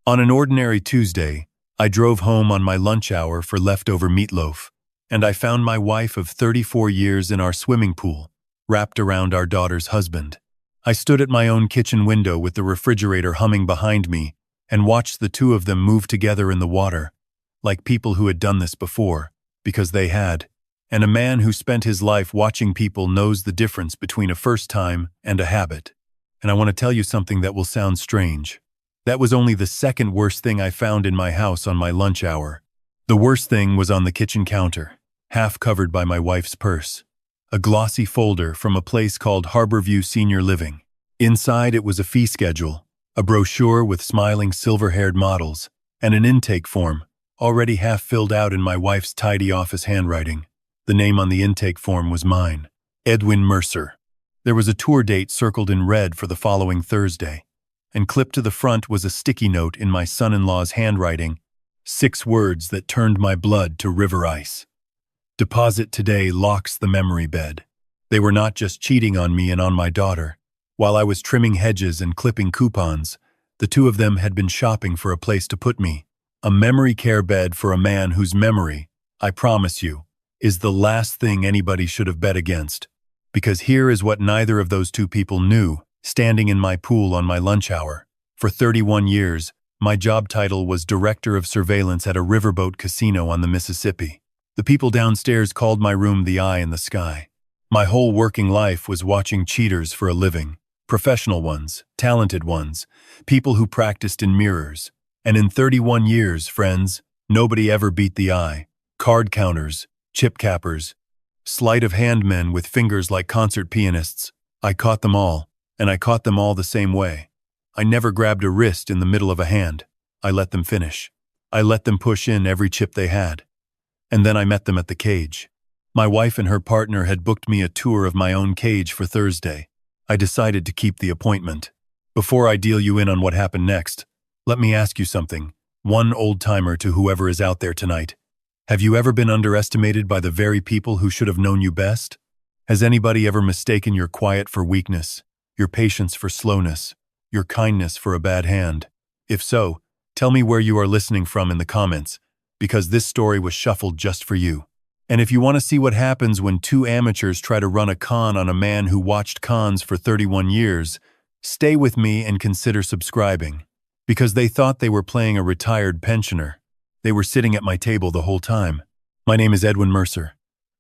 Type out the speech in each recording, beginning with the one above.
On an ordinary Tuesday, I drove home on my lunch hour for leftover meatloaf, and I found my wife of 34 years in our swimming pool, wrapped around our daughter's husband. I stood at my own kitchen window with the refrigerator humming behind me and watched the two of them move together in the water, like people who had done this before, because they had. And a man who spent his life watching people knows the difference between a first time and a habit. And I want to tell you something that will sound strange. That was only the second worst thing I found in my house on my lunch hour. The worst thing was on the kitchen counter, half covered by my wife's purse. A glossy folder from a place called Harborview Senior Living. Inside it was a fee schedule, a brochure with smiling silver-haired models, and an intake form, already half filled out in my wife's tidy office handwriting. The name on the intake form was mine, Edwin Mercer. There was a tour date circled in red for the following Thursday, and clipped to the front was a sticky note in my son-in-law's handwriting, 6 words that turned my blood to river ice. Deposit today locks the memory bed. They were not just cheating on me and on my daughter. While I was trimming hedges and clipping coupons, the two of them had been shopping for a place to put me. A memory care bed for a man whose memory, I promise you, is the last thing anybody should have bet against. Because here is what neither of those two people knew, standing in my pool on my lunch hour. For 31 years, my job title was Director of Surveillance at a riverboat casino on the Mississippi. The people downstairs called my room the eye in the sky. My whole working life was watching cheaters for a living. Professional ones, talented ones, people who practiced in mirrors. And in 31 years, friends, nobody ever beat the eye. Card counters, chip cappers, sleight of hand men with fingers like concert pianists. I caught them all, and I caught them all the same way. I never grabbed a wrist in the middle of a hand. I let them finish. I let them push in every chip they had. And then I met them at the cage. My wife and her partner had booked me a tour of my own cage for Thursday. I decided to keep the appointment. Before I deal you in on what happened next, let me ask you something, one old-timer to whoever is out there tonight. Have you ever been underestimated by the very people who should have known you best? Has anybody ever mistaken your quiet for weakness, your patience for slowness, your kindness for a bad hand? If so, tell me where you are listening from in the comments, because this story was shuffled just for you. And if you want to see what happens when two amateurs try to run a con on a man who watched cons for 31 years, stay with me and consider subscribing. Because they thought they were playing a retired pensioner. They were sitting at my table the whole time. My name is Edwin Mercer.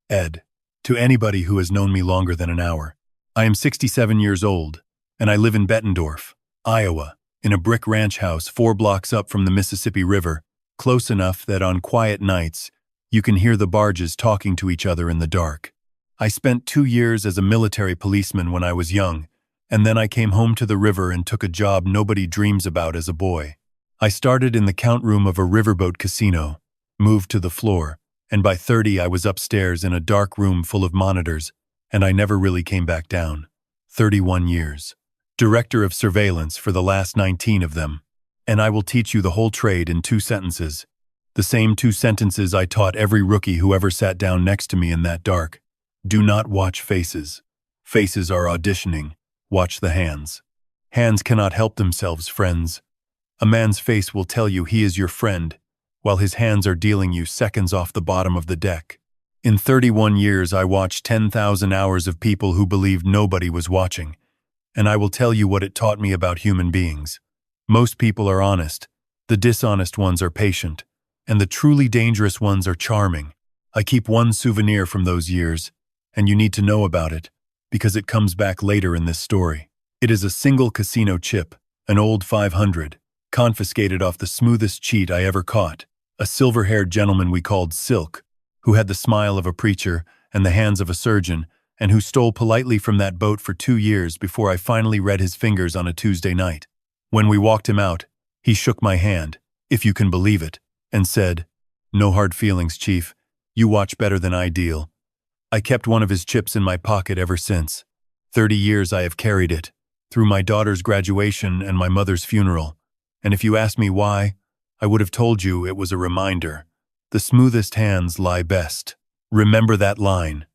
Ed. To anybody who has known me longer than an hour. I am 67 years old, and I live in Bettendorf, Iowa, in a brick ranch house 4 blocks up from the Mississippi River, close enough that on quiet nights, you can hear the barges talking to each other in the dark. I spent 2 years as a military policeman when I was young, and then I came home to the river and took a job nobody dreams about as a boy. I started in the count room of a riverboat casino, moved to the floor, and by 30 I was upstairs in a dark room full of monitors, and I never really came back down. 31 years. Director of Surveillance for the last 19 of them. And I will teach you the whole trade in 2 sentences. The same 2 sentences I taught every rookie who ever sat down next to me in that dark. Do not watch faces. Faces are auditioning. Watch the hands. Hands cannot help themselves, friends. A man's face will tell you he is your friend, while his hands are dealing you seconds off the bottom of the deck. In 31 years, I watched 10,000 hours of people who believed nobody was watching, and I will tell you what it taught me about human beings. Most people are honest, the dishonest ones are patient, and the truly dangerous ones are charming. I keep one souvenir from those years, and you need to know about it, because it comes back later in this story. It is a single casino chip, an old 500, confiscated off the smoothest cheat I ever caught, a silver-haired gentleman we called Silk, who had the smile of a preacher and the hands of a surgeon, and who stole politely from that boat for 2 years before I finally read his fingers on a Tuesday night. When we walked him out, he shook my hand, if you can believe it, and said, "No hard feelings, Chief. You watch better than I deal." I kept one of his chips in my pocket ever since. 30 years I have carried it, through my daughter's graduation and my mother's funeral. And if you asked me why, I would have told you it was a reminder. The smoothest hands lie best. Remember that line.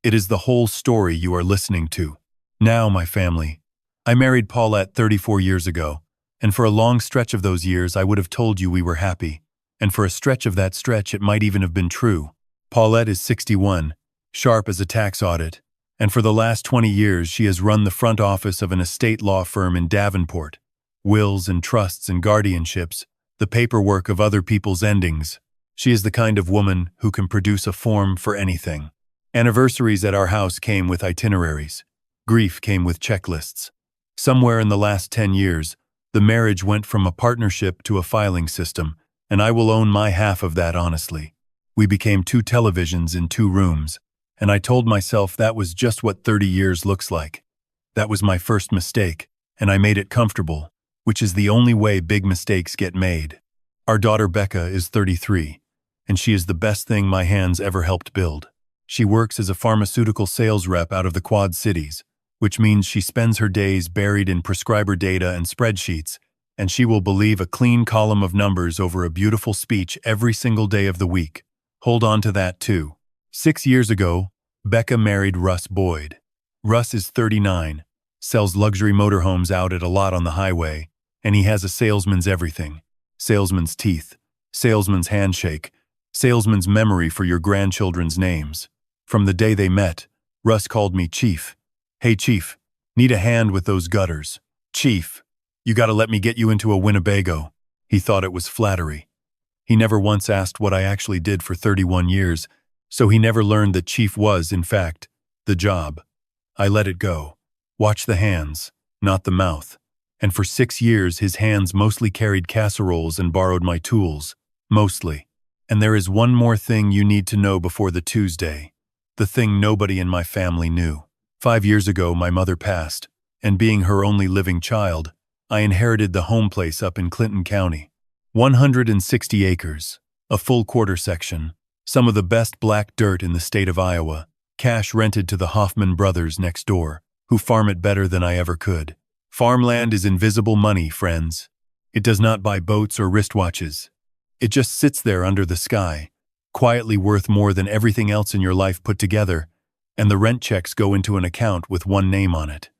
It is the whole story you are listening to. Now, my family, I married Paulette 34 years ago, And for a long stretch of those years, I would have told you we were happy. And for a stretch of that stretch, it might even have been true. Paulette is 61, sharp as a tax audit. And for the last 20 years, she has run the front office of an estate law firm in Davenport. Wills and trusts and guardianships, the paperwork of other people's endings. She is the kind of woman who can produce a form for anything. Anniversaries at our house came with itineraries. Grief came with checklists. Somewhere in the last 10 years, the marriage went from a partnership to a filing system, and I will own my half of that honestly. We became 2 televisions in 2 rooms, and I told myself that was just what 30 years looks like. That was my first mistake, and I made it comfortable, which is the only way big mistakes get made. Our daughter Becca is 33, and she is the best thing my hands ever helped build. She works as a pharmaceutical sales rep out of the Quad Cities, which means she spends her days buried in prescriber data and spreadsheets, and she will believe a clean column of numbers over a beautiful speech every single day of the week. Hold on to that too. 6 years ago, Becca married Russ Boyd. Russ is 39, sells luxury motorhomes out at a lot on the highway, and he has a salesman's everything. Salesman's teeth, salesman's handshake, salesman's memory for your grandchildren's names. From the day they met, Russ called me Chief. Hey Chief, need a hand with those gutters. Chief, you gotta let me get you into a Winnebago. He thought it was flattery. He never once asked what I actually did for 31 years, so he never learned that Chief was, in fact, the job. I let it go. Watch the hands, not the mouth. And for 6 years his hands mostly carried casseroles and borrowed my tools. Mostly. And there is one more thing you need to know before the Tuesday. The thing nobody in my family knew. 5 years ago my mother passed, and being her only living child, I inherited the home place up in Clinton County. 160 acres, a full quarter section, some of the best black dirt in the state of Iowa, cash rented to the Hoffman brothers next door, who farm it better than I ever could. Farmland is invisible money, friends. It does not buy boats or wristwatches. It just sits there under the sky, quietly worth more than everything else in your life put together, and the rent checks go into an account with one name on it.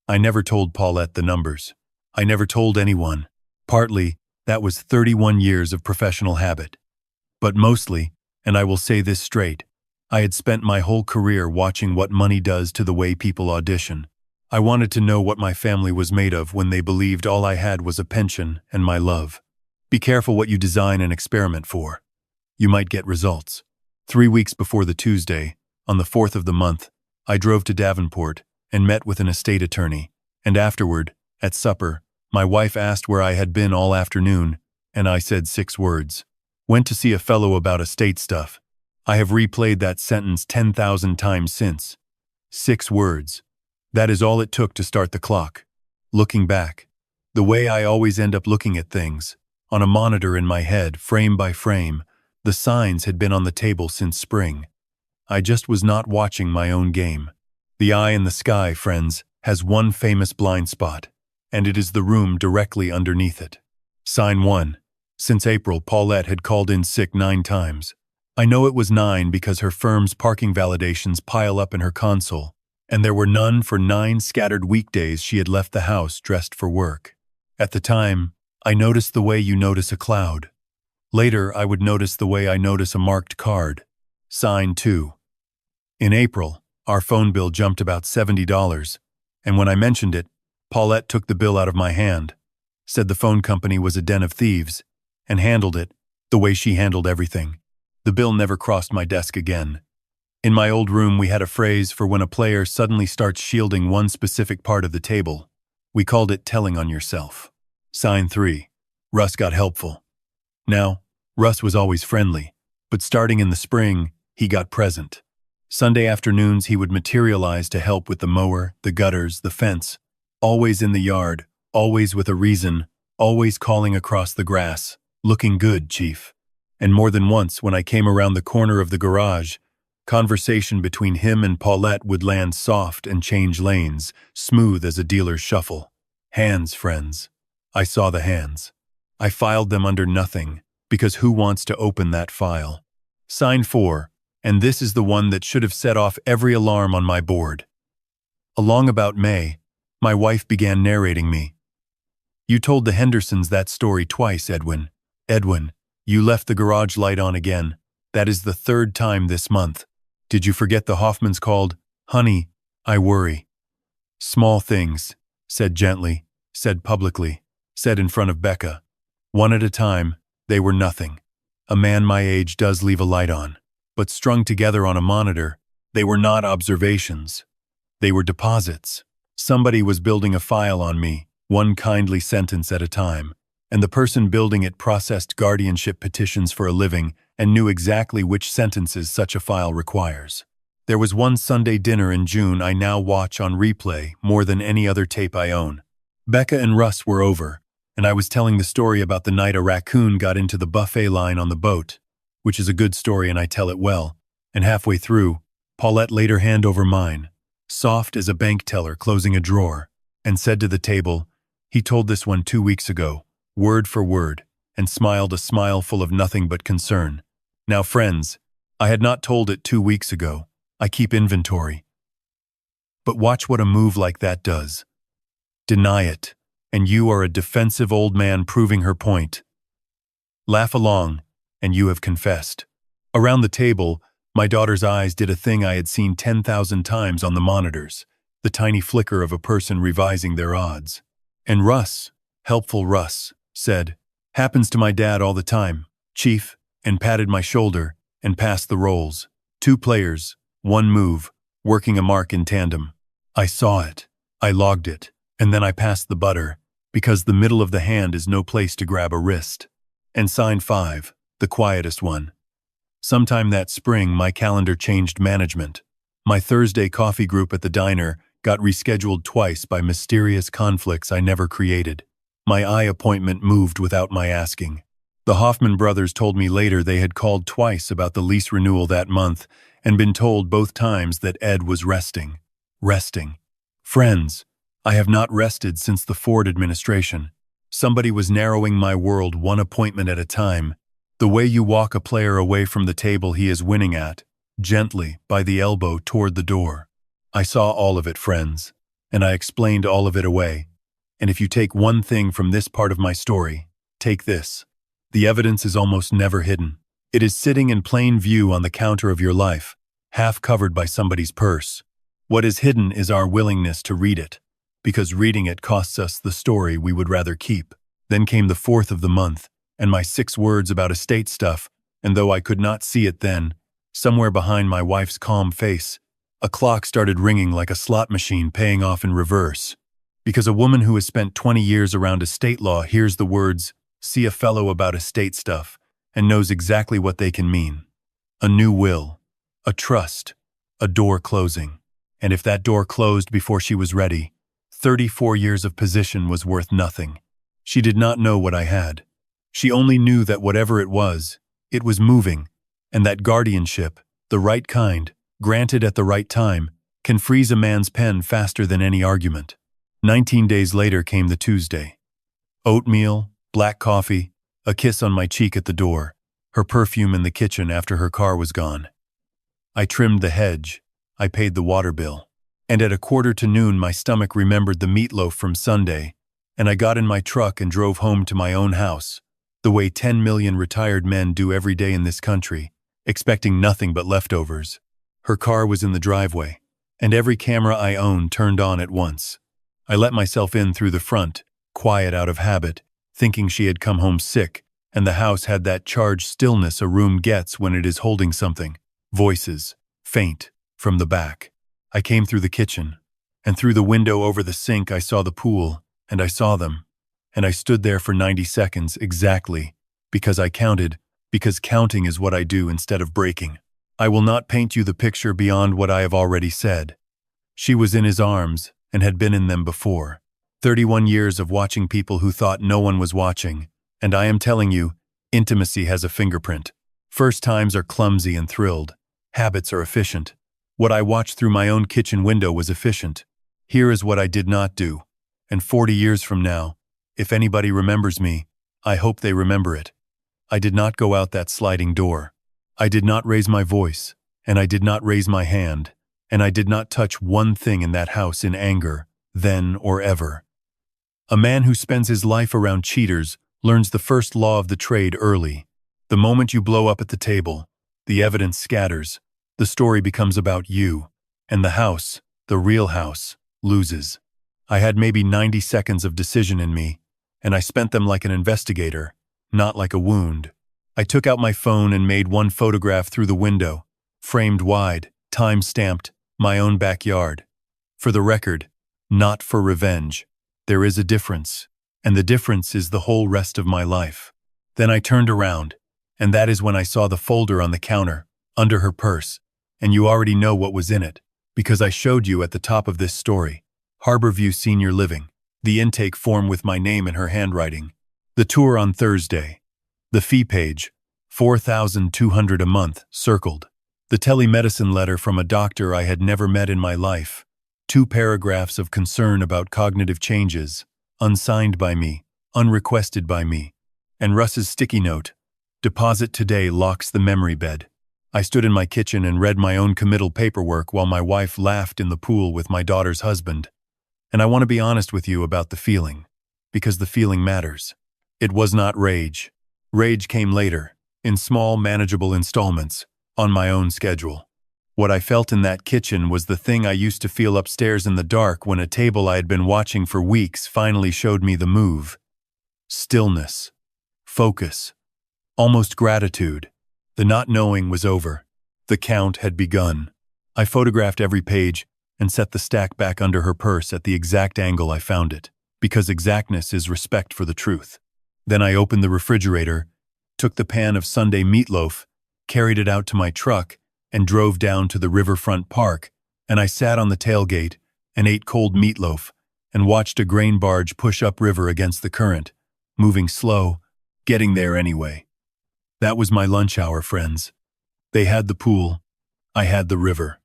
I never told Paulette the numbers. I never told anyone. Partly, that was 31 years of professional habit. But mostly, and I will say this straight, I had spent my whole career watching what money does to the way people audition. I wanted to know what my family was made of when they believed all I had was a pension and my love. Be careful what you design and experiment for. You might get results. 3 weeks before the Tuesday, on the 4th of the month, I drove to Davenport and met with an estate attorney, and afterward, at supper, my wife asked where I had been all afternoon, and I said 6 words. Went to see a fellow about estate stuff. I have replayed that sentence 10,000 times since. 6 words. That is all it took to start the clock. Looking back, the way I always end up looking at things, on a monitor in my head, frame by frame, the signs had been on the table since spring. I just was not watching my own game. The eye in the sky, friends, has one famous blind spot, and it is the room directly underneath it. Sign 1. Since April, Paulette had called in sick 9 times. I know it was 9 because her firm's parking validations pile up in her console, and there were none for 9 scattered weekdays she had left the house dressed for work. At the time, I noticed the way you notice a cloud. Later, I would notice the way I notice a marked card. Sign 2. In April, our phone bill jumped about $70, and when I mentioned it, Paulette took the bill out of my hand, said the phone company was a den of thieves, and handled it the way she handled everything. The bill never crossed my desk again. In my old room, we had a phrase for when a player suddenly starts shielding one specific part of the table. We called it telling on yourself. Sign 3. Russ got helpful. Now, Russ was always friendly, but starting in the spring, he got present. Sunday afternoons, he would materialize to help with the mower, the gutters, the fence, always in the yard, always with a reason, always calling across the grass, looking good, Chief. And more than once, when I came around the corner of the garage, conversation between him and Paulette would land soft and change lanes, smooth as a dealer's shuffle. Hands, friends. I saw the hands. I filed them under nothing, because who wants to open that file? Sign 4, and this is the one that should have set off every alarm on my board. Along about May, my wife began narrating me. You told the Hendersons that story twice, Edwin. Edwin, you left the garage light on again. That is the third time this month. Did you forget the Hoffmans called? Honey, I worry. Small things, said gently, said publicly, said in front of Becca. One at a time, they were nothing. A man my age does leave a light on, but strung together on a monitor, they were not observations. They were deposits. Somebody was building a file on me, one kindly sentence at a time, and the person building it processed guardianship petitions for a living and knew exactly which sentences such a file requires. There was one Sunday dinner in June I now watch on replay more than any other tape I own. Becca and Russ were over, and I was telling the story about the night a raccoon got into the buffet line on the boat, which is a good story and I tell it well, and halfway through, Paulette laid her hand over mine, soft as a bank teller closing a drawer, and said to the table, "He told this one 2 weeks ago, word for word," and smiled a smile full of nothing but concern. Now, friends, I had not told it 2 weeks ago. I keep inventory. But watch what a move like that does. Deny it, and you are a defensive old man proving her point. Laugh along, and you have confessed. Around the table, my daughter's eyes did a thing I had seen 10,000 times on the monitors, the tiny flicker of a person revising their odds. And Russ, helpful Russ, said, "Happens to my dad all the time, Chief," and patted my shoulder and passed the rolls. 2 players, 1 move, working a mark in tandem. I saw it, I logged it, and then I passed the butter, because the middle of the hand is no place to grab a wrist. And sign 5, the quietest one. Sometime that spring, my calendar changed management. My Thursday coffee group at the diner got rescheduled twice by mysterious conflicts I never created. My eye appointment moved without my asking. The Hoffman brothers told me later they had called twice about the lease renewal that month and been told both times that Ed was resting. Resting. Friends, I have not rested since the Ford administration. Somebody was narrowing my world one appointment at a time. The way you walk a player away from the table he is winning at, gently, by the elbow toward the door. I saw all of it, friends, and I explained all of it away. And if you take one thing from this part of my story, take this. The evidence is almost never hidden. It is sitting in plain view on the counter of your life, half covered by somebody's purse. What is hidden is our willingness to read it, because reading it costs us the story we would rather keep. Then came the 4th of the month, and my 6 words about estate stuff, and though I could not see it then, somewhere behind my wife's calm face, a clock started ringing like a slot machine paying off in reverse. Because a woman who has spent 20 years around estate law hears the words, "See a fellow about estate stuff," and knows exactly what they can mean. A new will, a trust, a door closing. And if that door closed before she was ready, 34 years of position was worth nothing. She did not know what I had. She only knew that whatever it was moving, and that guardianship, the right kind, granted at the right time, can freeze a man's pen faster than any argument. 19 days later came the Tuesday. Oatmeal, black coffee, a kiss on my cheek at the door, her perfume in the kitchen after her car was gone. I trimmed the hedge, I paid the water bill, and at 1:45 my stomach remembered the meatloaf from Sunday, and I got in my truck and drove home to my own house, the way 10 million retired men do every day in this country, expecting nothing but leftovers. Her car was in the driveway, and every camera I owned turned on at once. I let myself in through the front, quiet out of habit, thinking she had come home sick, and the house had that charged stillness a room gets when it is holding something. Voices, faint, from the back. I came through the kitchen, and through the window over the sink I saw the pool, and I saw them, and I stood there for 90 seconds exactly, because I counted, because counting is what I do instead of breaking. I will not paint you the picture beyond what I have already said. She was in his arms, and had been in them before. 31 years of watching people who thought no one was watching, and I am telling you, intimacy has a fingerprint. First times are clumsy and thrilled. Habits are efficient. What I watched through my own kitchen window was efficient. Here is what I did not do. And 40 years from now, if anybody remembers me, I hope they remember it. I did not go out that sliding door. I did not raise my voice, and I did not raise my hand, and I did not touch one thing in that house in anger, then or ever. A man who spends his life around cheaters learns the first law of the trade early. The moment you blow up at the table, the evidence scatters, the story becomes about you, and the house, the real house, loses. I had maybe 90 seconds of decision in me, and I spent them like an investigator, not like a wound. I took out my phone and made one photograph through the window, framed wide, time-stamped, my own backyard. For the record, not for revenge. There is a difference, and the difference is the whole rest of my life. Then I turned around, and that is when I saw the folder on the counter, under her purse, and you already know what was in it, because I showed you at the top of this story. Harborview Senior Living, the intake form with my name in her handwriting, the tour on Thursday, the fee page, $4,200 a month, circled, the telemedicine letter from a doctor I had never met in my life, 2 paragraphs of concern about cognitive changes, unsigned by me, unrequested by me, and Russ's sticky note, deposit today locks the memory bed. I stood in my kitchen and read my own committal paperwork while my wife laughed in the pool with my daughter's husband. And I want to be honest with you about the feeling, because the feeling matters. It was not rage. Rage came later, in small, manageable installments, on my own schedule. What I felt in that kitchen was the thing I used to feel upstairs in the dark when a table I had been watching for weeks finally showed me the move. Stillness. Focus. Almost gratitude. The not knowing was over. The count had begun. I photographed every page and set the stack back under her purse at the exact angle I found it, because exactness is respect for the truth. Then I opened the refrigerator, took the pan of Sunday meatloaf, carried it out to my truck, and drove down to the riverfront park, and I sat on the tailgate and ate cold meatloaf and watched a grain barge push upriver against the current, moving slow, getting there anyway. That was my lunch hour, friends. They had the pool, I had the river.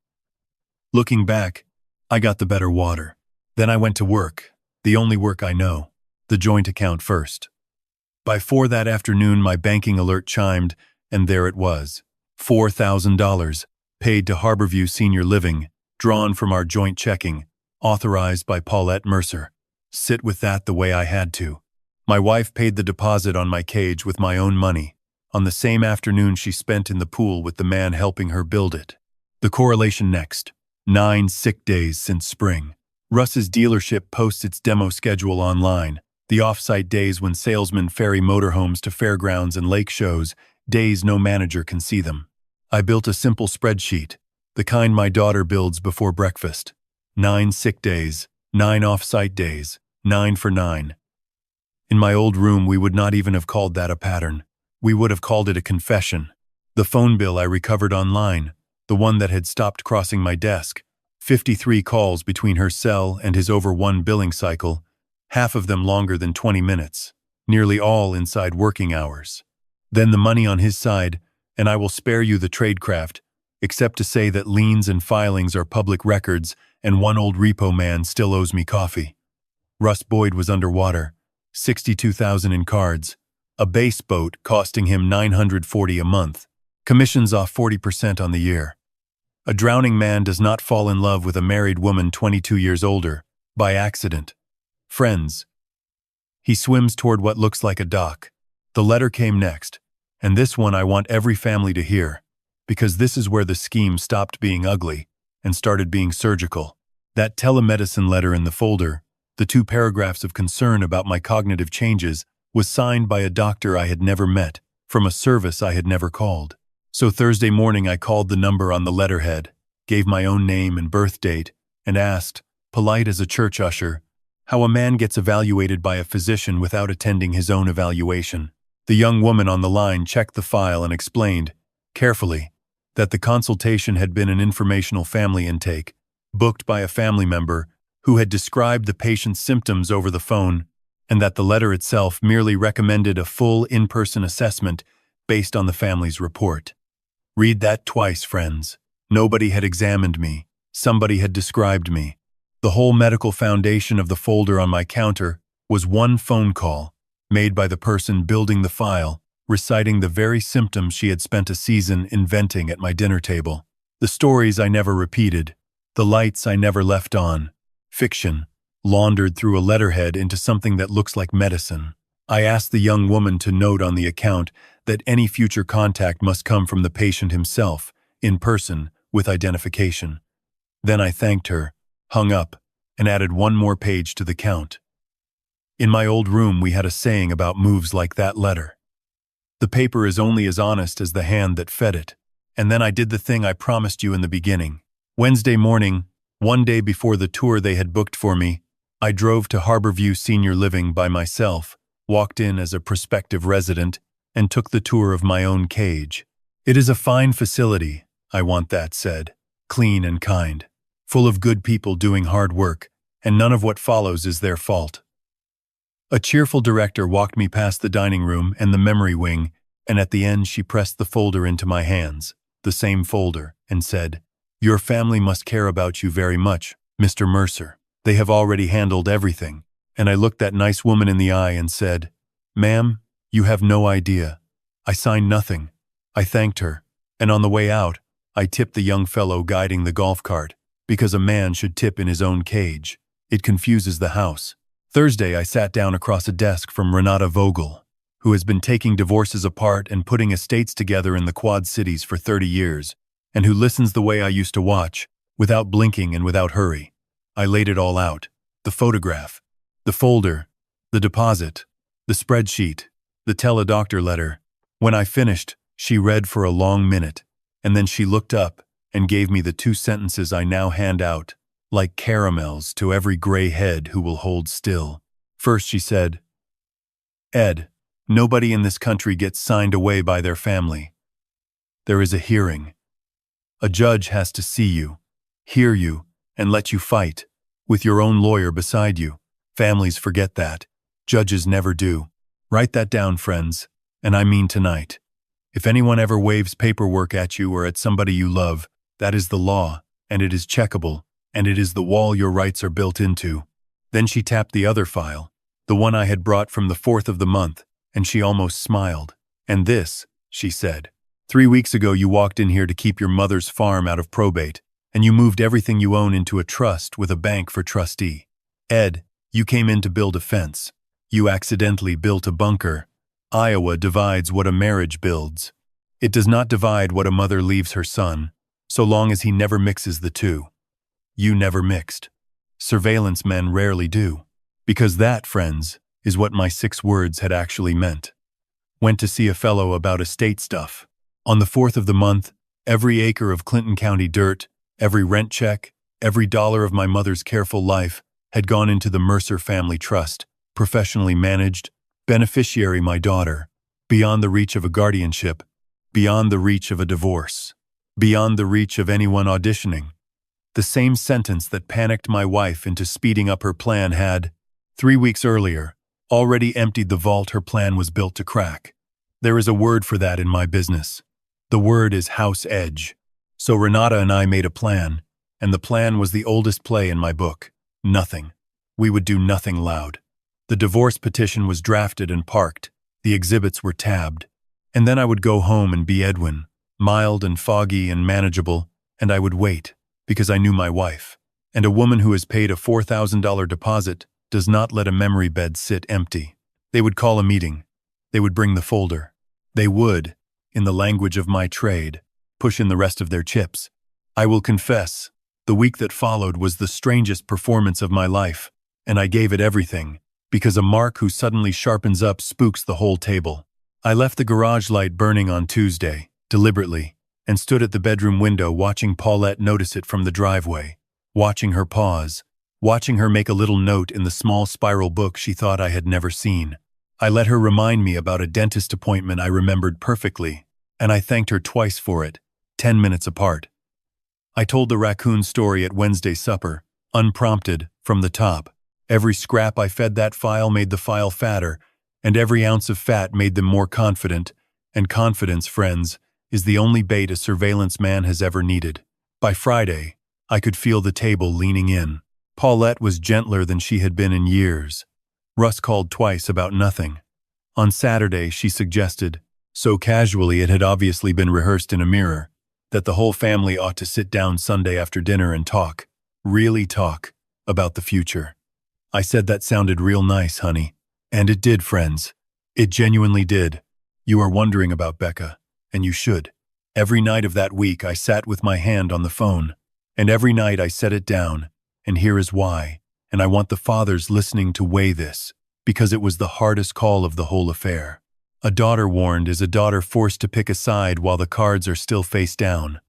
Looking back, I got the better water. Then I went to work, the only work I know, the joint account first. By 4 that afternoon, my banking alert chimed, and there it was, $4,000, paid to Harborview Senior Living, drawn from our joint checking, authorized by Paulette Mercer. Sit with that the way I had to. My wife paid the deposit on my cage with my own money, on the same afternoon she spent in the pool with the man helping her build it. The correlation next. 9 sick days since spring. Russ's dealership posts its demo schedule online, the off-site days when salesmen ferry motorhomes to fairgrounds and lake shows, days no manager can see them. I built a simple spreadsheet, the kind my daughter builds before breakfast. 9 sick days, 9 off-site days, 9 for 9. In my old room, we would not even have called that a pattern. We would have called it a confession. The phone bill I recovered online, the one that had stopped crossing my desk, 53 calls between her cell and his over 1 billing cycle, half of them longer than 20 minutes, nearly all inside working hours. Then the money on his side, and I will spare you the tradecraft, except to say that liens and filings are public records and one old repo man still owes me coffee. Russ Boyd was underwater, $62,000 in cards, a base boat costing him $940 a month, commissions off 40% on the year. A drowning man does not fall in love with a married woman 22 years older, by accident. Friends. He swims toward what looks like a dock. The letter came next, and this one I want every family to hear, because this is where the scheme stopped being ugly and started being surgical. That telemedicine letter in the folder, the 2 paragraphs of concern about my cognitive changes, was signed by a doctor I had never met, from a service I had never called. So Thursday morning I called the number on the letterhead, gave my own name and birth date, and asked, polite as a church usher, how a man gets evaluated by a physician without attending his own evaluation. The young woman on the line checked the file and explained, carefully, that the consultation had been an informational family intake, booked by a family member who had described the patient's symptoms over the phone, and that the letter itself merely recommended a full in-person assessment based on the family's report. Read that twice, friends. Nobody had examined me. Somebody had described me. The whole medical foundation of the folder on my counter was one phone call, made by the person building the file, reciting the very symptoms she had spent a season inventing at my dinner table. The stories I never repeated, the lights I never left on. Fiction, laundered through a letterhead into something that looks like medicine. I asked the young woman to note on the account that any future contact must come from the patient himself, in person, with identification. Then I thanked her, hung up, and added one more page to the count. In my old room we had a saying about moves like that letter. The paper is only as honest as the hand that fed it. And then I did the thing I promised you in the beginning. Wednesday morning, one day before the tour they had booked for me, I drove to Harborview Senior Living by myself, walked in as a prospective resident, and took the tour of my own cage. It is a fine facility, I want that said, clean and kind, full of good people doing hard work, and none of what follows is their fault. A cheerful director walked me past the dining room and the memory wing, and at the end she pressed the folder into my hands, the same folder, and said, "Your family must care about you very much, Mr. Mercer. They have already handled everything." And I looked that nice woman in the eye and said, "Ma'am, you have no idea. I signed nothing." I thanked her, and on the way out, I tipped the young fellow guiding the golf cart, because a man should tip in his own cage. It confuses the house. Thursday, I sat down across a desk from Renata Vogel, who has been taking divorces apart and putting estates together in the Quad Cities for 30 years, and who listens the way I used to watch, without blinking and without hurry. I laid it all out: the photograph, the folder, the deposit, the spreadsheet, the tele-doctor letter. When I finished, she read for a long minute, and then she looked up and gave me the 2 sentences I now hand out, like caramels to every gray head who will hold still. First she said, "Ed, nobody in this country gets signed away by their family. There is a hearing. A judge has to see you, hear you, and let you fight, with your own lawyer beside you. Families forget that. Judges never do. Write that down, friends, and I mean tonight. If anyone ever waves paperwork at you or at somebody you love, that is the law, and it is checkable, and it is the wall your rights are built into." Then she tapped the other file, the one I had brought from the 4th of the month, and she almost smiled. "And this," she said, "3 weeks ago you walked in here to keep your mother's farm out of probate, and you moved everything you own into a trust with a bank for trustee. Ed, you came in to build a fence. You accidentally built a bunker. Iowa divides what a marriage builds. It does not divide what a mother leaves her son, so long as he never mixes the two. You never mixed. Surveillance men rarely do. Because that, friends, is what my 6 words had actually meant. Went to see a fellow about estate stuff. On the 4th of the month, every acre of Clinton County dirt, every rent check, every dollar of my mother's careful life had gone into the Mercer Family Trust, professionally managed, beneficiary my daughter, beyond the reach of a guardianship, beyond the reach of a divorce, beyond the reach of anyone auditioning. The same sentence that panicked my wife into speeding up her plan had, 3 weeks earlier, already emptied the vault her plan was built to crack. There is a word for that in my business. The word is house edge. So Renata and I made a plan, and the plan was the oldest play in my book. Nothing. We would do nothing loud. The divorce petition was drafted and parked. The exhibits were tabbed. And then I would go home and be Edwin, mild and foggy and manageable, and I would wait, because I knew my wife. And a woman who has paid a $4,000 deposit does not let a memory bed sit empty. They would call a meeting. They would bring the folder. They would, in the language of my trade, push in the rest of their chips. I will confess, the week that followed was the strangest performance of my life, and I gave it everything, because a mark who suddenly sharpens up spooks the whole table. I left the garage light burning on Tuesday, deliberately, and stood at the bedroom window watching Paulette notice it from the driveway, watching her pause, watching her make a little note in the small spiral book she thought I had never seen. I let her remind me about a dentist appointment I remembered perfectly, and I thanked her twice for it, 10 minutes apart. I told the raccoon story at Wednesday supper, unprompted, from the top. Every scrap I fed that file made the file fatter, and every ounce of fat made them more confident, and confidence, friends, is the only bait a surveillance man has ever needed. By Friday, I could feel the table leaning in. Paulette was gentler than she had been in years. Russ called twice about nothing. On Saturday, she suggested, so casually it had obviously been rehearsed in a mirror, that the whole family ought to sit down Sunday after dinner and talk, really talk, about the future. I said that sounded real nice, honey. And it did, friends. It genuinely did. You are wondering about Becca, and you should. Every night of that week I sat with my hand on the phone, and every night I set it down, and here is why, and I want the fathers listening to weigh this, because it was the hardest call of the whole affair. A daughter warned is a daughter forced to pick a side while the cards are still face down.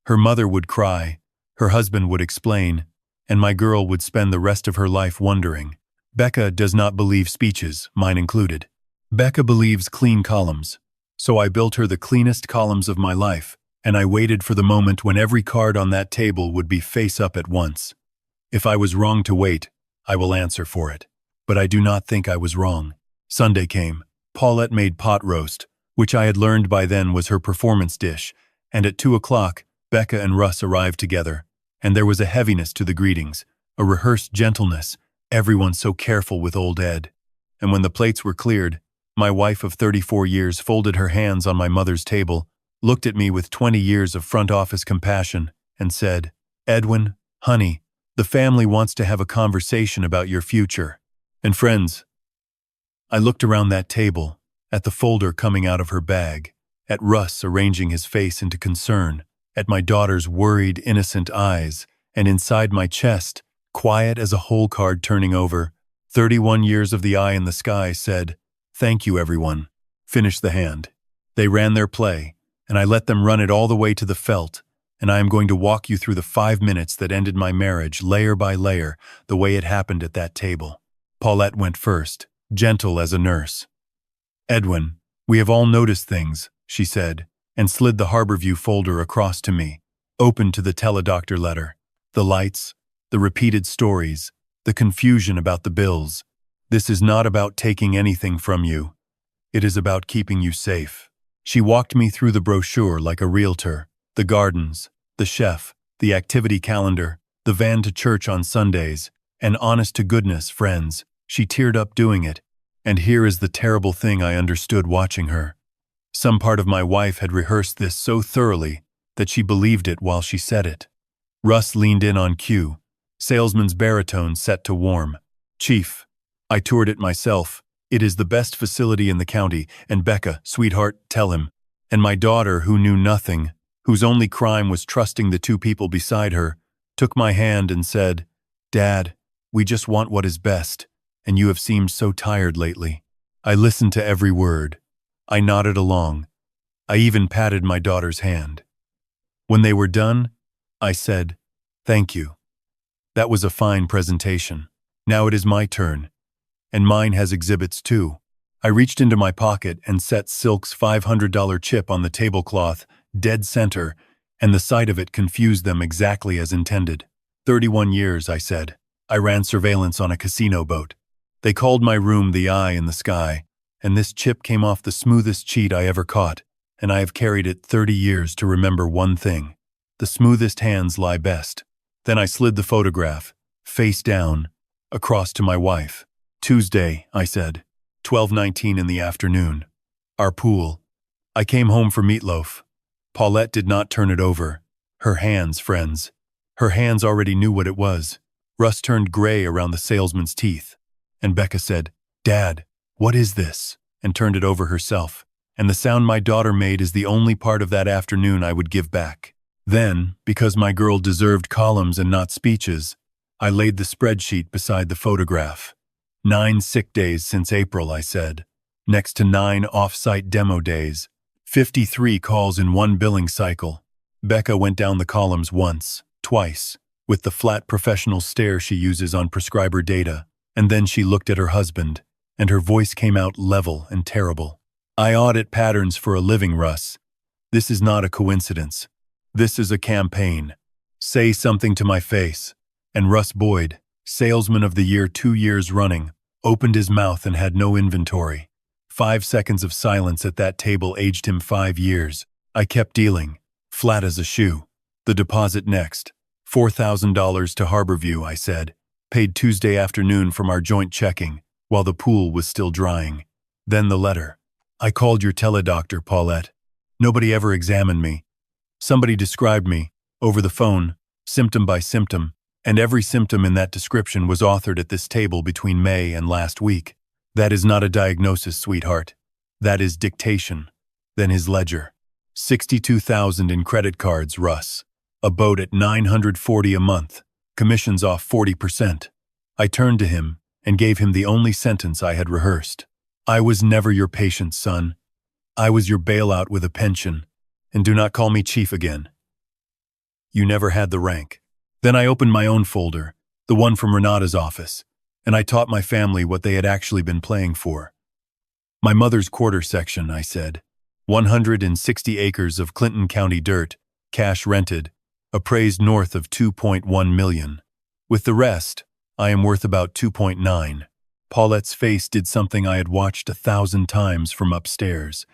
Her mother would cry, her husband would explain, and my girl would spend the rest of her life wondering. Becca does not believe speeches, mine included. Becca believes clean columns. So I built her the cleanest columns of my life, and I waited for the moment when every card on that table would be face up at once. If I was wrong to wait, I will answer for it. But I do not think I was wrong. Sunday came. Paulette made pot roast, which I had learned by then was her performance dish, and at 2 o'clock, Becca and Russ arrived together, and there was a heaviness to the greetings, a rehearsed gentleness, everyone so careful with old Ed. And when the plates were cleared, my wife of 34 years folded her hands on my mother's table, looked at me with 20 years of front office compassion, and said, "Edwin, honey, the family wants to have a conversation about your future." And friends, I looked around that table, at the folder coming out of her bag, at Russ arranging his face into concern, at my daughter's worried, innocent eyes, and inside my chest, quiet as a hole card turning over, 31 years of the eye in the sky said, "Thank you, everyone." Finish the hand. They ran their play, and I let them run it all the way to the felt, and I am going to walk you through the 5 minutes that ended my marriage, layer by layer, the way it happened at that table. Paulette went first, gentle as a nurse. "Edwin, we have all noticed things," she said, and slid the Harborview folder across to me, open to the teledoctor letter. The lights, the repeated stories, the confusion about the bills. This is not about taking anything from you. It is about keeping you safe. She walked me through the brochure like a realtor, the gardens, the chef, the activity calendar, the van to church on Sundays, and honest to goodness, friends, she teared up doing it. And here is the terrible thing I understood watching her. Some part of my wife had rehearsed this so thoroughly that she believed it while she said it. Russ leaned in on cue, salesman's baritone set to warm. "Chief, I toured it myself. It is the best facility in the county, and Becca, sweetheart, tell him." And my daughter, who knew nothing, whose only crime was trusting the 2 people beside her, took my hand and said, "Dad, we just want what is best, and you have seemed so tired lately." I listened to every word. I nodded along. I even patted my daughter's hand. When they were done, I said, "Thank you. That was a fine presentation. Now it is my turn. And mine has exhibits too." I reached into my pocket and set Silk's $500 chip on the tablecloth, dead center, and the sight of it confused them exactly as intended. 31 years, I said. I ran surveillance on a casino boat. They called my room the eye in the sky, and this chip came off the smoothest cheat I ever caught, and I have carried it 30 years to remember one thing. The smoothest hands lie best. Then I slid the photograph, face down, across to my wife. "Tuesday," I said, 12:19 in the afternoon. Our pool. I came home for meatloaf. Paulette did not turn it over. Her hands, friends. Her hands already knew what it was. Russ turned gray around the salesman's teeth. And Becca said, "Dad, what is this?" and turned it over herself. And the sound my daughter made is the only part of that afternoon I would give back. Then, because my girl deserved columns and not speeches, I laid the spreadsheet beside the photograph. 9 sick days since April, I said, next to 9 off-site demo days. 53 calls in one billing cycle. Becca went down the columns once, twice, with the flat professional stare she uses on prescriber data, and then she looked at her husband, and her voice came out level and terrible. "I audit patterns for a living, Russ. This is not a coincidence. This is a campaign. Say something to my face." And Russ Boyd, salesman of the year 2 years running, opened his mouth and had no inventory. 5 seconds of silence at that table aged him 5 years. I kept dealing, flat as a shoe. "The deposit next. $4,000 to Harborview," I said. "Paid Tuesday afternoon from our joint checking, while the pool was still drying." Then the letter. "I called your teledoctor, Paulette. Nobody ever examined me. Somebody described me, over the phone, symptom by symptom, And every symptom in that description was authored at this table between May and last week. That is not a diagnosis, sweetheart. That is dictation. Then his ledger. 62,000 in credit cards, Russ. A boat at $940 a month. Commissions off 40%. I turned to him and gave him the only sentence I had rehearsed. I was never your patient, son. I was your bailout with a pension. And do not call me chief again. You never had the rank. Then I opened my own folder, the one from Renata's office, and I taught my family what they had actually been playing for. My mother's quarter section, I said. 160 acres of Clinton County dirt, cash rented, appraised north of $2.1 million. With the rest, I am worth about 2.9. Paulette's face did something I had watched 1,000 times from upstairs.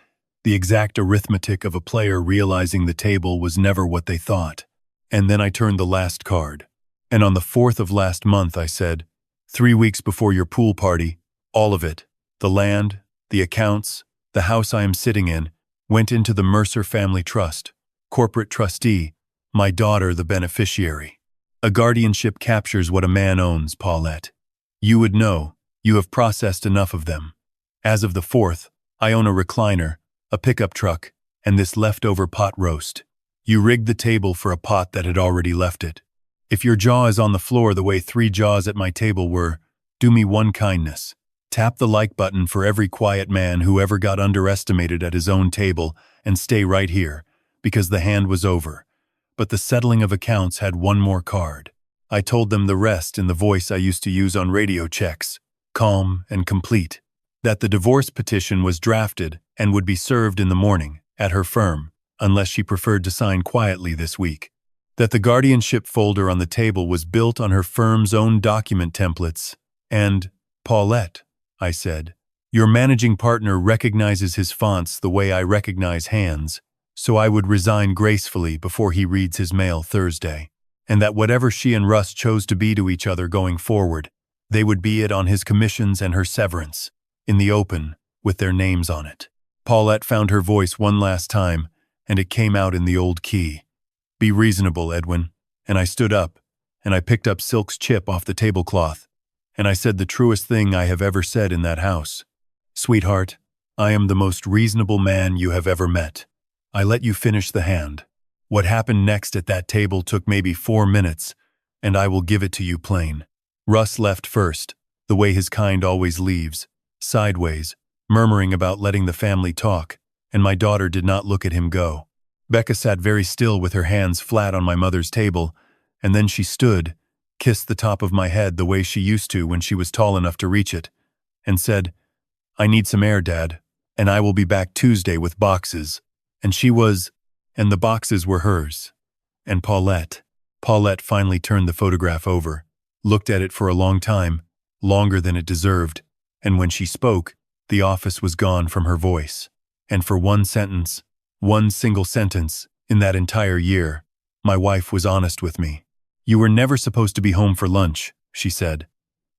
The exact arithmetic of a player realizing the table was never what they thought. And then I turned the last card. And on the 4th of last month, I said, 3 weeks before your pool party, all of it, the land, the accounts, the house I am sitting in, went into the Mercer Family Trust, corporate trustee, my daughter the beneficiary. A guardianship captures what a man owns, Paulette. You would know, you have processed enough of them. As of the 4th, I own a recliner, a pickup truck, and this leftover pot roast. You rigged the table for a pot that had already left it. If your jaw is on the floor the way 3 jaws at my table were, do me one kindness. Tap the like button for every quiet man who ever got underestimated at his own table and stay right here, because the hand was over. But the settling of accounts had one more card. I told them the rest in the voice I used to use on radio checks, calm and complete. That the divorce petition was drafted and would be served in the morning, at her firm, unless she preferred to sign quietly this week. That the guardianship folder on the table was built on her firm's own document templates. And, Paulette, I said, your managing partner recognizes his fonts the way I recognize hands, so I would resign gracefully before he reads his mail Thursday. And that whatever she and Russ chose to be to each other going forward, they would be it on his commissions and her severance, in the open, with their names on it. Paulette found her voice one last time, and it came out in the old key. Be reasonable, Edwin. And I stood up, and I picked up Silk's chip off the tablecloth, and I said the truest thing I have ever said in that house. Sweetheart, I am the most reasonable man you have ever met. I let you finish the hand. What happened next at that table took maybe 4 minutes, and I will give it to you plain. Russ left first, the way his kind always leaves, sideways, murmuring about letting the family talk, and my daughter did not look at him go. Becca sat very still with her hands flat on my mother's table, and then she stood, kissed the top of my head the way she used to when she was tall enough to reach it, and said, I need some air, Dad, and I will be back Tuesday with boxes. And she was, and the boxes were hers. And Paulette finally turned the photograph over, looked at it for a long time, longer than it deserved, and when she spoke, the office was gone from her voice. And for one single sentence, in that entire year, my wife was honest with me. You were never supposed to be home for lunch, she said.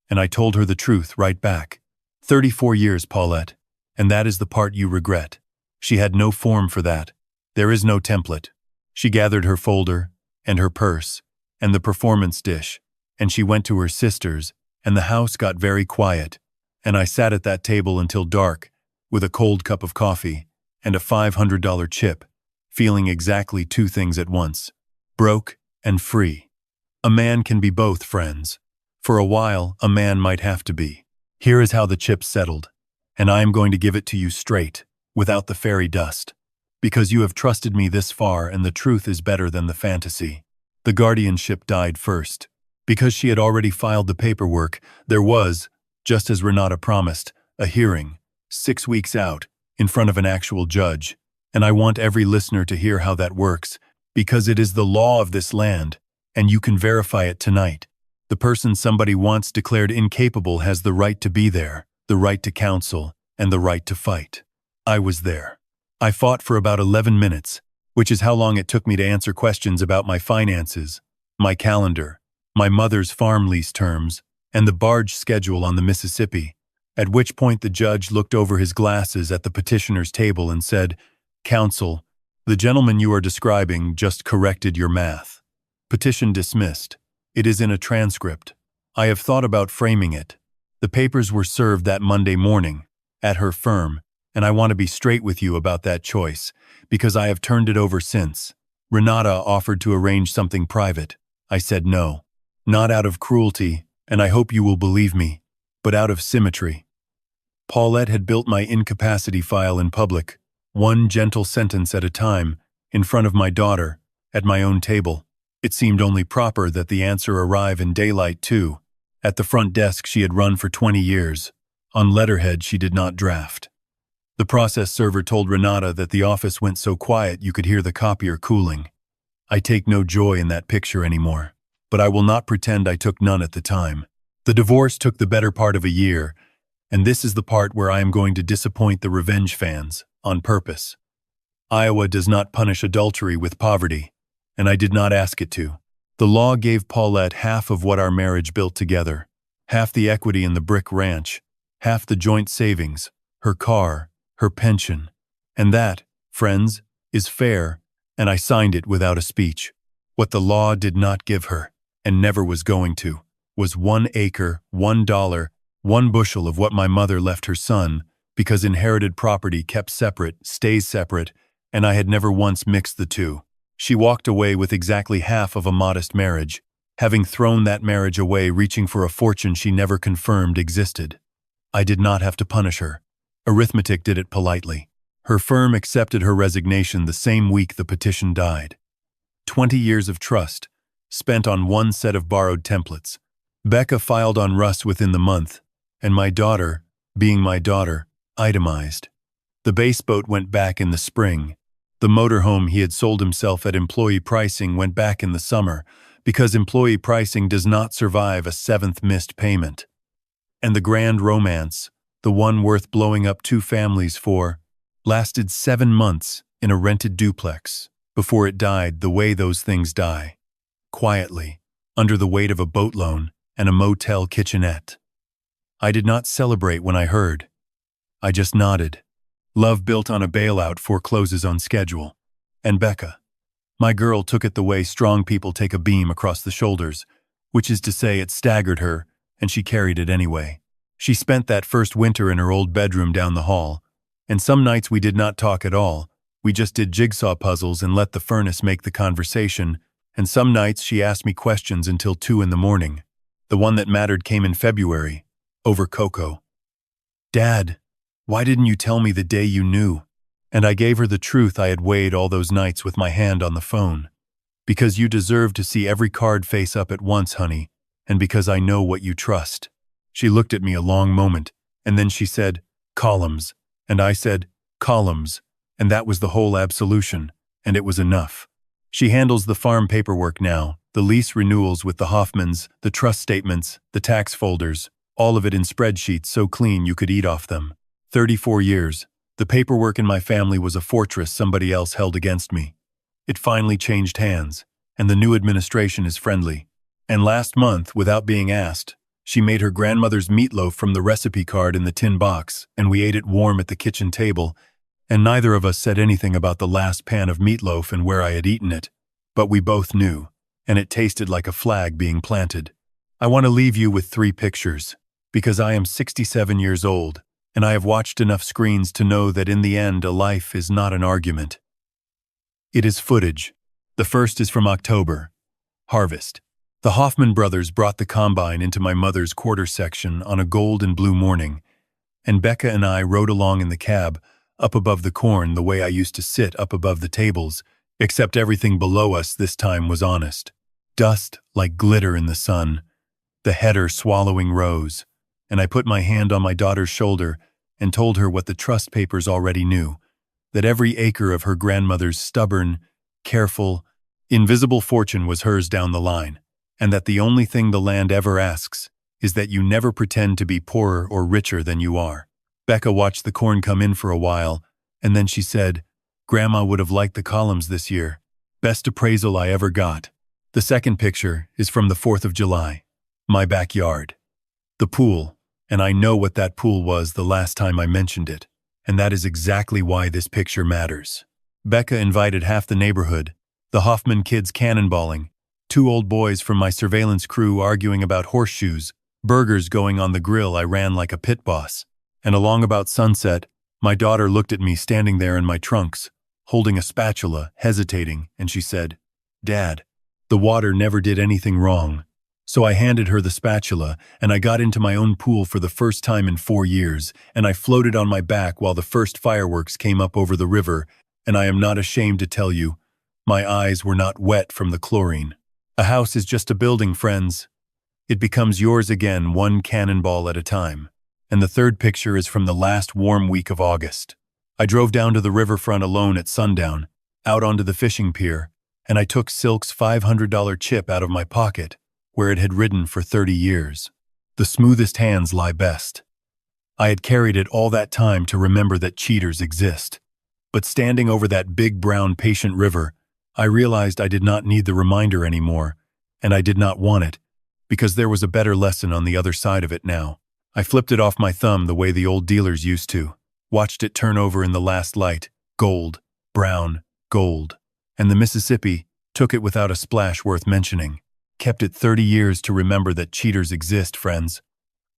And I told her the truth right back. 34 years, Paulette, and that is the part you regret. She had no form for that. There is no template. She gathered her folder, and her purse, and the performance dish, and she went to her sister's, and the house got very quiet, and I sat at that table until dark, with a cold cup of coffee, and a $500 chip, feeling exactly 2 things at once, broke and free. A man can be both, friends. For a while, a man might have to be. Here is how the chip settled, and I am going to give it to you straight, without the fairy dust, because you have trusted me this far and the truth is better than the fantasy. The guardianship died first. Because she had already filed the paperwork, there was, just as Renata promised, a hearing, 6 weeks out, in front of an actual judge, and I want every listener to hear how that works, because it is the law of this land, and you can verify it tonight. The person somebody wants declared incapable has the right to be there, the right to counsel, and the right to fight. I was there. I fought for about 11 minutes, which is how long it took me to answer questions about my finances, my calendar, my mother's farm lease terms, and the barge schedule on the Mississippi, at which point the judge looked over his glasses at the petitioner's table and said, Counsel, the gentleman you are describing just corrected your math. Petition dismissed. It is in a transcript. I have thought about framing it. The papers were served that Monday morning, at her firm, and I want to be straight with you about that choice, because I have turned it over since. Renata offered to arrange something private. I said no. Not out of cruelty, and I hope you will believe me, but out of symmetry. Paulette had built my incapacity file in public, one gentle sentence at a time, in front of my daughter, at my own table. It seemed only proper that the answer arrive in daylight, too. At the front desk she had run for 20 years. On letterhead she did not draft. The process server told Renata that the office went so quiet you could hear the copier cooling. I take no joy in that picture anymore, but I will not pretend I took none at the time. The divorce took the better part of a year, and this is the part where I am going to disappoint the revenge fans, on purpose. Iowa does not punish adultery with poverty, and I did not ask it to. The law gave Paulette half of what our marriage built together, half the equity in the brick ranch, half the joint savings, her car, her pension. And that, friends, is fair, and I signed it without a speech. What the law did not give her, and never was going to, was 1 acre, $1, 1 bushel of what my mother left her son, because inherited property kept separate, stays separate, and I had never once mixed the two. She walked away with exactly half of a modest marriage, having thrown that marriage away reaching for a fortune she never confirmed existed. I did not have to punish her. Arithmetic did it politely. Her firm accepted her resignation the same week the petition died. 20 years of trust, spent on one set of borrowed templates. Becca filed on Russ within the month, and my daughter, being my daughter, itemized. The base boat went back in the spring. The motorhome he had sold himself at employee pricing went back in the summer, because employee pricing does not survive a 7th missed payment. And the grand romance, the one worth blowing up 2 families for, lasted 7 months in a rented duplex, before it died the way those things die. Quietly, under the weight of a boat loan and a motel kitchenette. I did not celebrate when I heard. I just nodded. Love built on a bailout forecloses on schedule. And Becca, my girl, took it the way strong people take a beam across the shoulders, which is to say it staggered her, and she carried it anyway. She spent that first winter in her old bedroom down the hall, and some nights we did not talk at all. We just did jigsaw puzzles and let the furnace make the conversation, and some nights she asked me questions until 2 in the morning. The one that mattered came in February, over cocoa. Dad, why didn't you tell me the day you knew? And I gave her the truth I had weighed all those nights with my hand on the phone. Because you deserve to see every card face up at once, honey, and because I know what you trust. She looked at me a long moment, and then she said, columns, and I said, columns, and that was the whole absolution, and it was enough. She handles the farm paperwork now, the lease renewals with the Hoffmans, the trust statements, the tax folders, all of it in spreadsheets so clean you could eat off them. 34 years. The paperwork in my family was a fortress somebody else held against me. It finally changed hands, and the new administration is friendly. And last month, without being asked, she made her grandmother's meatloaf from the recipe card in the tin box, and we ate it warm at the kitchen table, and neither of us said anything about the last pan of meatloaf and where I had eaten it. But we both knew, and it tasted like a flag being planted. I want to leave you with 3 pictures, because I am 67 years old, and I have watched enough screens to know that in the end a life is not an argument. It is footage. The first is from October. Harvest. The Hoffman brothers brought the combine into my mother's quarter section on a gold and blue morning, and Becca and I rode along in the cab, up above the corn the way I used to sit up above the tables, except everything below us this time was honest. Dust like glitter in the sun, the header swallowing rose, and I put my hand on my daughter's shoulder and told her what the trust papers already knew, that every acre of her grandmother's stubborn, careful, invisible fortune was hers down the line, and that the only thing the land ever asks is that you never pretend to be poorer or richer than you are. Becca watched the corn come in for a while, and then she said, Grandma would have liked the columns this year. Best appraisal I ever got. The second picture is from the 4th of July. My backyard. The pool, and I know what that pool was the last time I mentioned it, and that is exactly why this picture matters. Becca invited half the neighborhood, the Hoffman kids cannonballing, 2 old boys from my surveillance crew arguing about horseshoes, burgers going on the grill. I ran like a pit boss. And along about sunset, my daughter looked at me standing there in my trunks, holding a spatula, hesitating, and she said, "Dad, the water never did anything wrong." So I handed her the spatula, and I got into my own pool for the first time in 4 years, and I floated on my back while the first fireworks came up over the river, and I am not ashamed to tell you, my eyes were not wet from the chlorine. A house is just a building, friends. It becomes yours again, one cannonball at a time. And the third picture is from the last warm week of August. I drove down to the riverfront alone at sundown, out onto the fishing pier, and I took Silk's $500 chip out of my pocket, where it had ridden for 30 years. The smoothest hands lie best. I had carried it all that time to remember that cheaters exist. But standing over that big brown patient river, I realized I did not need the reminder anymore, and I did not want it, because there was a better lesson on the other side of it now. I flipped it off my thumb the way the old dealers used to, watched it turn over in the last light, gold, brown, gold. And the Mississippi took it without a splash worth mentioning. Kept it 30 years to remember that cheaters exist, friends.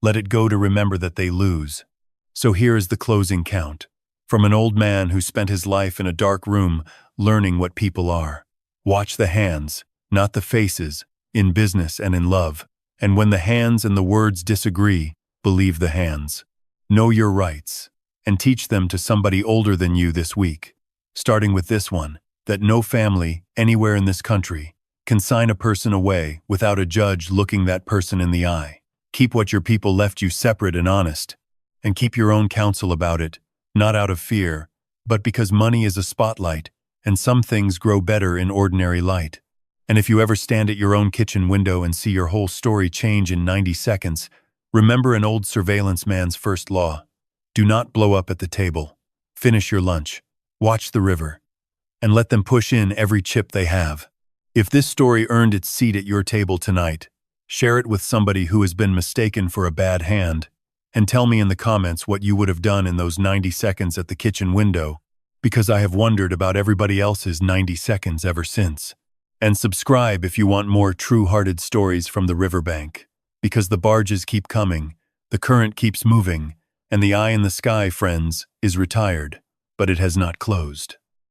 Let it go to remember that they lose. So here is the closing count. From an old man who spent his life in a dark room learning what people are. Watch the hands, not the faces, in business and in love. And when the hands and the words disagree, believe the hands. Know your rights, and teach them to somebody older than you this week. Starting with this one, that no family, anywhere in this country, can sign a person away without a judge looking that person in the eye. Keep what your people left you separate and honest, and keep your own counsel about it, not out of fear, but because money is a spotlight, and some things grow better in ordinary light. And if you ever stand at your own kitchen window and see your whole story change in 90 seconds, remember an old surveillance man's first law. Do not blow up at the table. Finish your lunch. Watch the river. And let them push in every chip they have. If this story earned its seat at your table tonight, share it with somebody who has been mistaken for a bad hand, and tell me in the comments what you would have done in those 90 seconds at the kitchen window, because I have wondered about everybody else's 90 seconds ever since. And subscribe if you want more true-hearted stories from the riverbank, because the barges keep coming, the current keeps moving, and the eye in the sky, friends, is retired, but it has not closed.